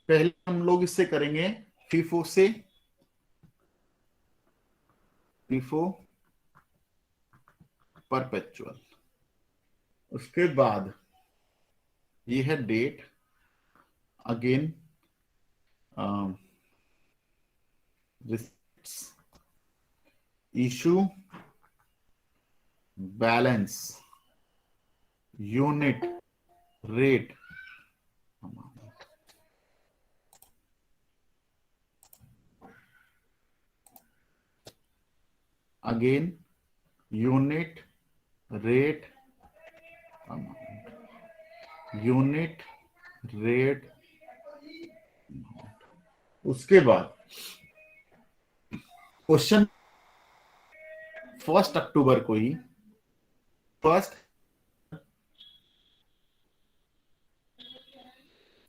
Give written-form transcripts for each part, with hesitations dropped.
पहले हम लोग इससे करेंगे फीफो से, फीफो परपेचुअल। उसके बाद ये है date, again issue, balance, unit, rate, again unit, rate, unit, rate. उसके बाद क्वेश्चन 1 अक्टूबर को ही, फर्स्ट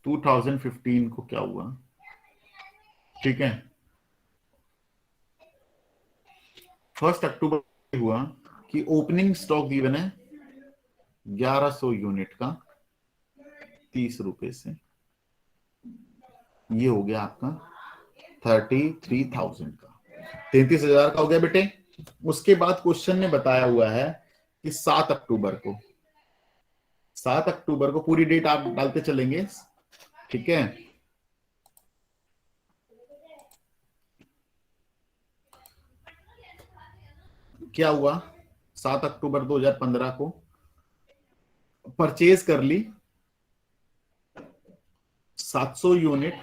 2015 को क्या हुआ, ठीक है। 1 अक्टूबर हुआ कि ओपनिंग स्टॉक गिवन है 1100 यूनिट का 30 रुपए से, ये हो गया आपका 33,000 का, 33,000 का हो गया बेटे। उसके बाद क्वेश्चन ने बताया हुआ है कि 7 अक्टूबर को, 7 अक्टूबर को पूरी डेट आप डालते चलेंगे, ठीक है। क्या हुआ, 7 अक्टूबर 2015 को परचेज कर ली 700 यूनिट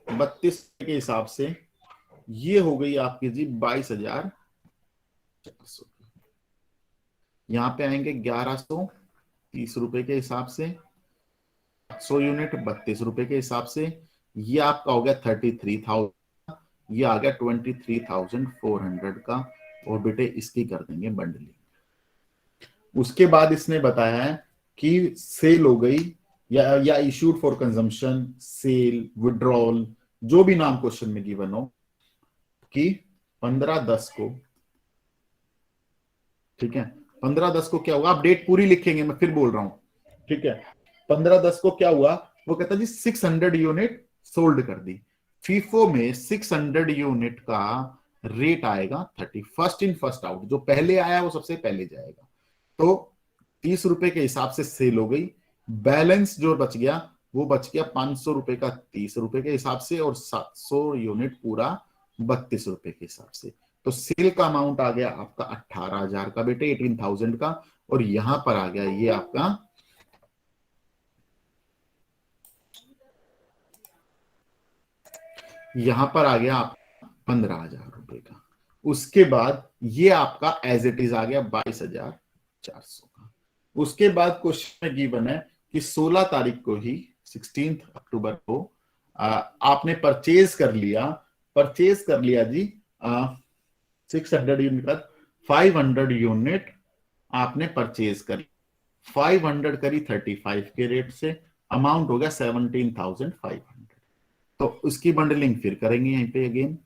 32 के हिसाब से, ये हो गई आपकी जी 22,400। यहां पे आएंगे 1130 रुपए के हिसाब से, 100 यूनिट 32 रुपए के हिसाब से, ये आपका हो गया 33,000, ये आ गया 23,400 का। और बेटे इसकी कर देंगे बंडलिंग। उसके बाद इसने बताया है कि सेल हो गई या issued for consumption, sale, withdrawal, जो भी नाम क्वेश्चन में गिवन हो, कि 15/10 को, ठीक है। 15/10 को क्या हुआ, आप डेट पूरी लिखेंगे, मैं फिर बोल रहा हूं, ठीक है। 15/10 को क्या हुआ, वो कहता जी 600 यूनिट सोल्ड कर दी। फीफो में 600 यूनिट का रेट आएगा 30, फर्स्ट इन फर्स्ट आउट, जो पहले आया वो सबसे पहले जाएगा। तो 30 रुपए के हिसाब से सेल हो गई। बैलेंस जो बच गया वो बच गया 500 रुपए का 30 रुपए के हिसाब से, और 700 यूनिट पूरा 32 रुपए के हिसाब से। तो सेल का अमाउंट आ गया आपका 18,000 का बेटे, 18,000 का। और यहां पर आ गया ये आपका यहां पर आ गया आप 15,000 रुपए का। उसके बाद ये आपका एज इट इज आ गया 22,400 का। उसके बाद क्वेश्चन में गिवन है कि 16 तारीख को ही, 16 अक्टूबर को आपने परचेज कर लिया जी 600 यूनिट का, 500 यूनिट आपने परचेज कर, 500 करी 35 के रेट से, अमाउंट हो गया 17,500। तो उसकी बंडलिंग फिर करेंगे यहीं पे अगेन,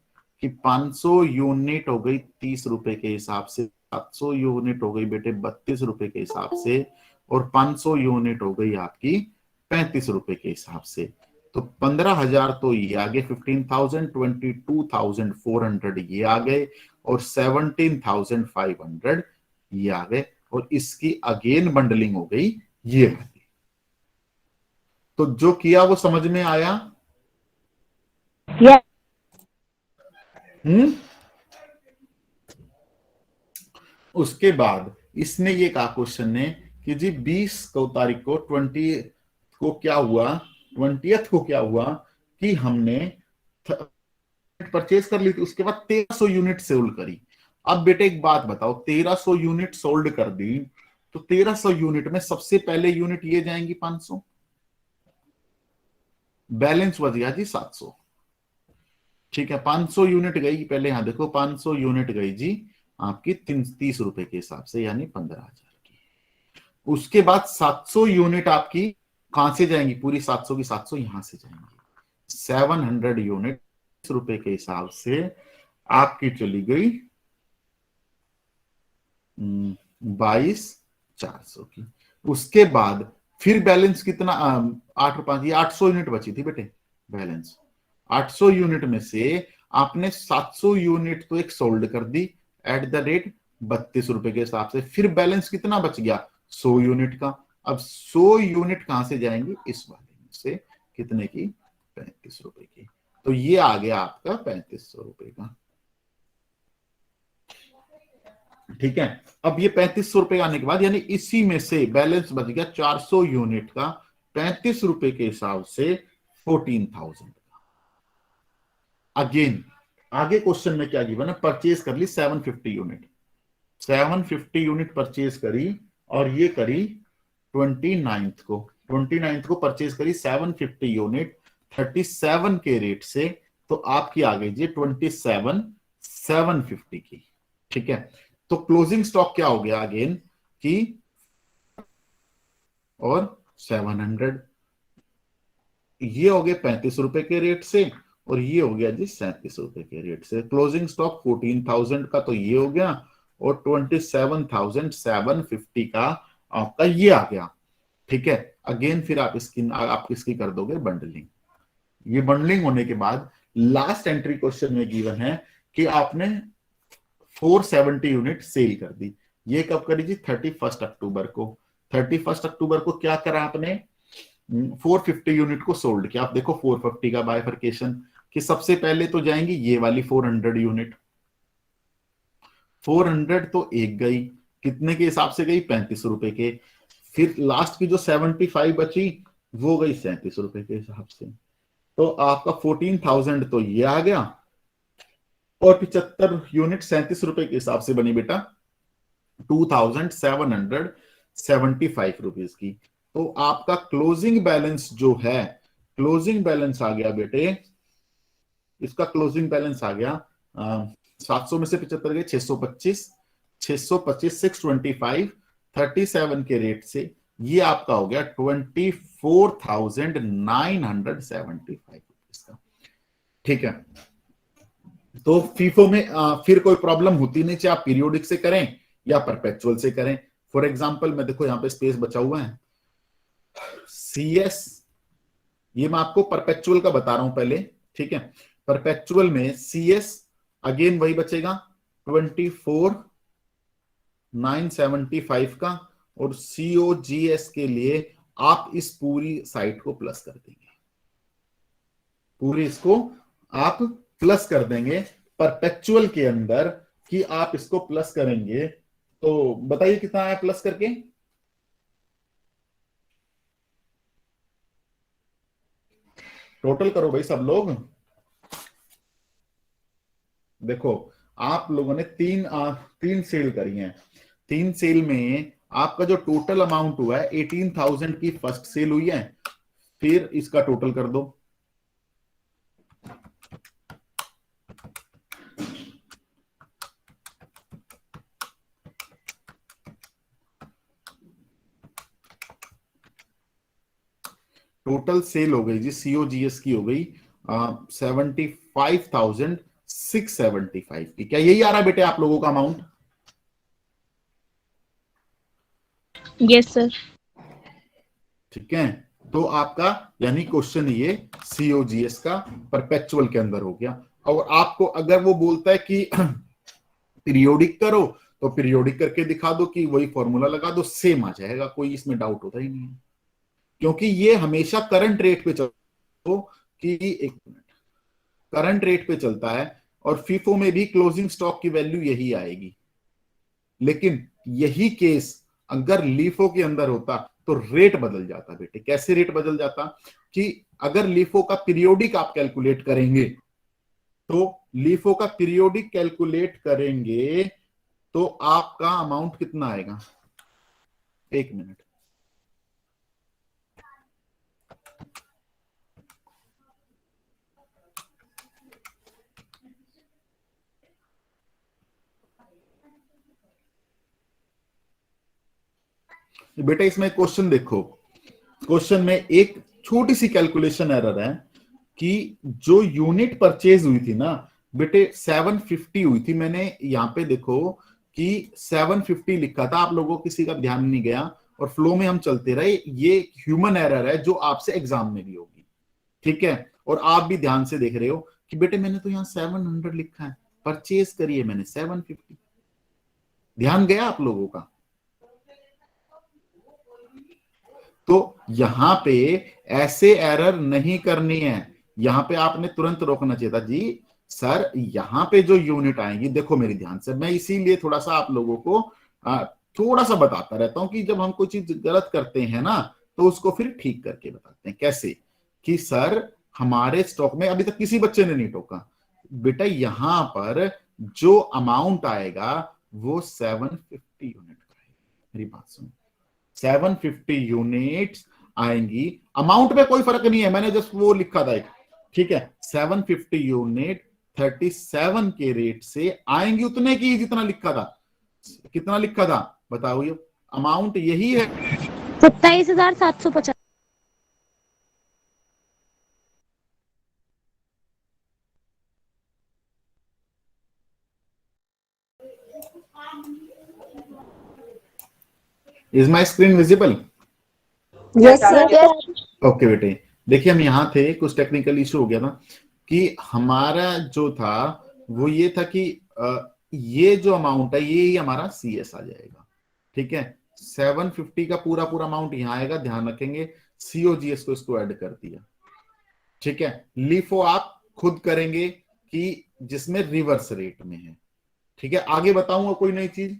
कि 500 यूनिट हो गई 30 रुपए के हिसाब से, 700 यूनिट हो गई बेटे 32 रुपए के हिसाब से, और 500 यूनिट हो गई आपकी 35 रुपए के हिसाब से। तो 15,000 तो ये आ गए, 15,000, 22,400 ये आ गए, और 17,500 ये आ गए। और इसकी अगेन बंडलिंग हो गई ये वाली। तो जो किया वो समझ में आया? यस। उसके बाद इसने ये कहा क्वेश्चन ने कि जी 20 को तारीख को 20 को क्या हुआ, 20th को क्या हुआ कि हमने परचेज कर ली थी, उसके बाद 1300 यूनिट सोल्ड करी। अब बेटे एक बात बताओ, 1300 यूनिट सोल्ड कर दी, तो 1300 यूनिट में सबसे पहले यूनिट ये जाएंगी 500, बैलेंस बच गया जी 700, ठीक है। 500 यूनिट गई पहले, यहां देखो 500 यूनिट गई जी आपकी 30 रुपए के हिसाब से, यानी 15,000 की। उसके बाद 700 यूनिट आपकी कहां से जाएंगी, पूरी 700 की 700 यहां से जाएंगी। 700 यूनिट 30 रुपए के हिसाब से आपकी चली गई 22,400 की। उसके बाद फिर बैलेंस कितना, 8 और 5 ये 800 यूनिट बची थी बेटे, बैलेंस 800 यूनिट में से आपने 700 यूनिट तो एक सोल्ड कर दी एट द रेट 32 रुपए के हिसाब से, फिर बैलेंस कितना बच गया 100 यूनिट का। अब 100 यूनिट कहां से जाएंगी, इस वाले में से, कितने की 35 रुपए की। तो ये आ गया आपका 3500 रुपए का। ठीक है, अब ये 3500 रुपए आने के बाद यानी इसी में से बैलेंस बच गया 400 यूनिट का 35 रुपए के हिसाब से 14,000 का। अगेन आगे क्वेश्चन में क्या गिवन है, परचेज कर ली 750 यूनिट, 750 यूनिट परचेज करी और ये करी 29th को परचेज करी 750 यूनिट 37 के रेट से, तो आपकी आ गई जी 27,750 की। ठीक है, तो क्लोजिंग स्टॉक क्या हो गया अगेन कि और 700, ये हो गए 35 रुपए के रेट से और ये हो गया जी 37 रुपए के रेट से। क्लोजिंग स्टॉक 14,000 का तो ये हो गया और 27,750 का आपका ये आ गया। ठीक है, अगेन फिर आप इसकी कर दोगे बंडलिंग। ये बंडलिंग होने के बाद लास्ट एंट्री क्वेश्चन में गिवन है कि आपने 470 यूनिट सेल कर दी। ये कब करी जी, 31 अक्टूबर को। 31 अक्टूबर को क्या करा आपने, 450 यूनिट को सोल्ड किया। आप देखो 450 का बाइफरकेशन कि सबसे पहले तो जाएंगी ये वाली 400 यूनिट, 400 तो एक गई, कितने के हिसाब से गई 35 रुपए के। फिर लास्ट की जो 75 बची वो गई 37 रुपए के हिसाब से। तो आपका 14,000 तो ये आ गया और 75 यूनिट 37 रुपए के हिसाब से बनी बेटा 2,775 रुपीज की। तो आपका क्लोजिंग बैलेंस जो है, क्लोजिंग बैलेंस आ गया बेटे, इसका क्लोजिंग बैलेंस आ गया 700 में से 75 गए 625, 625 37 के रेट से ये आपका हो गया 24,975 रुपीज का। ठीक है, तो फीफो में फिर कोई प्रॉब्लम होती नहीं, चाहे आप पीरियोडिक से करें या परपेचुअल से करें। फॉर एग्जांपल मैं देखो यहां पे स्पेस बचा हुआ है, सीएस, ये मैं आपको परपेचुअल का बता रहा हूं पहले। ठीक है, परपेचुअल में सीएस अगेन वही बचेगा 24,975 का और सीओजीएस के लिए आप इस पूरी साइट को प्लस कर देंगे, पूरी इसको आप प्लस कर देंगे परपेचुअल के अंदर कि आप इसको प्लस करेंगे तो बताइए कितना आया प्लस करके, टोटल करो भाई सब लोग। देखो आप लोगों ने तीन सेल करी हैं, 3 सेल में आपका जो टोटल अमाउंट हुआ है 18,000 की फर्स्ट सेल हुई है, फिर इसका टोटल कर दो, टोटल सेल हो गई जी सीओजीएस की हो गई 75,675 की। क्या यही आ रहा है बेटे आप लोगों का अमाउंट? Yes sir. ठीक है, तो आपका यानी क्वेश्चन ये सीओजीएस का परपेचुअल के अंदर हो गया। और आपको अगर वो बोलता है कि पीरियोडिक करो तो पीरियोडिक करके दिखा दो कि वही फॉर्मूला लगा दो, सेम आ जाएगा, कोई इसमें डाउट होता ही नहीं है, क्योंकि ये हमेशा करंट रेट पे चलता कि एक मिनट करंट रेट पे चलता है और फीफो में भी क्लोजिंग स्टॉक की वैल्यू यही आएगी। लेकिन यही केस अगर लीफो के अंदर होता तो रेट बदल जाता बेटे। कैसे रेट बदल जाता कि अगर लीफो का पीरियोडिक आप कैलकुलेट करेंगे तो लीफो का पीरियोडिक कैलकुलेट करेंगे तो आपका अमाउंट कितना आएगा, एक मिनट, बेटा इसमें क्वेश्चन देखो, क्वेश्चन में एक छोटी सी कैलकुलेशन एरर है कि जो यूनिट परचेज हुई थी ना बेटे 750 हुई थी, मैंने यहां पे देखो कि 750 लिखा था, आप लोगों को किसी का ध्यान नहीं गया और फ्लो में हम चलते रहे। ये ह्यूमन एरर है जो आपसे एग्जाम में भी होगी। ठीक है, और आप भी ध्यान से देख रहे हो कि बेटे मैंने तो यहाँ 700 लिखा है, परचेज करिए मैंने 750। ध्यान गया आप लोगों का? तो यहां पे ऐसे एरर नहीं करनी है, यहां पे आपने तुरंत रोकना चाहिए था जी सर। यहां पे जो यूनिट आएंगी, देखो मेरी ध्यान से, मैं इसीलिए थोड़ा सा आप लोगों को थोड़ा सा बताता रहता हूं कि जब हम कोई चीज गलत करते हैं ना तो उसको फिर ठीक करके बताते हैं। कैसे कि सर हमारे स्टॉक में अभी तक किसी बच्चे ने नहीं टोका बेटा, यहां पर जो अमाउंट आएगा वो 750 यूनिट का है। मेरी बात सुनो, 750 यूनिट्स आएंगी। अमाउंट में कोई फर्क नहीं है, मैंने जस्ट वो लिखा था एक, ठीक है। 750 यूनिट 37 के रेट से आएंगी, उतने की जितना लिखा था। कितना लिखा था बताओ, ये अमाउंट यही है। 27,750। Is my screen visible? Yes sir. Okay बेटे, देखिए हम यहाँ थे, कुछ टेक्निकल इशू हो गया था कि हमारा जो था वो ये था कि ये जो अमाउंट है ये ही हमारा CS आ जाएगा, ठीक है। 750 का पूरा पूरा अमाउंट यहाँ आएगा, ध्यान रखेंगे। COGS को इसको ऐड कर दिया, ठीक है। लिफो आप खुद करेंगे कि जिसमें रिवर्स रेट में है, ठीक है। आगे बताऊंगा कोई नई चीज?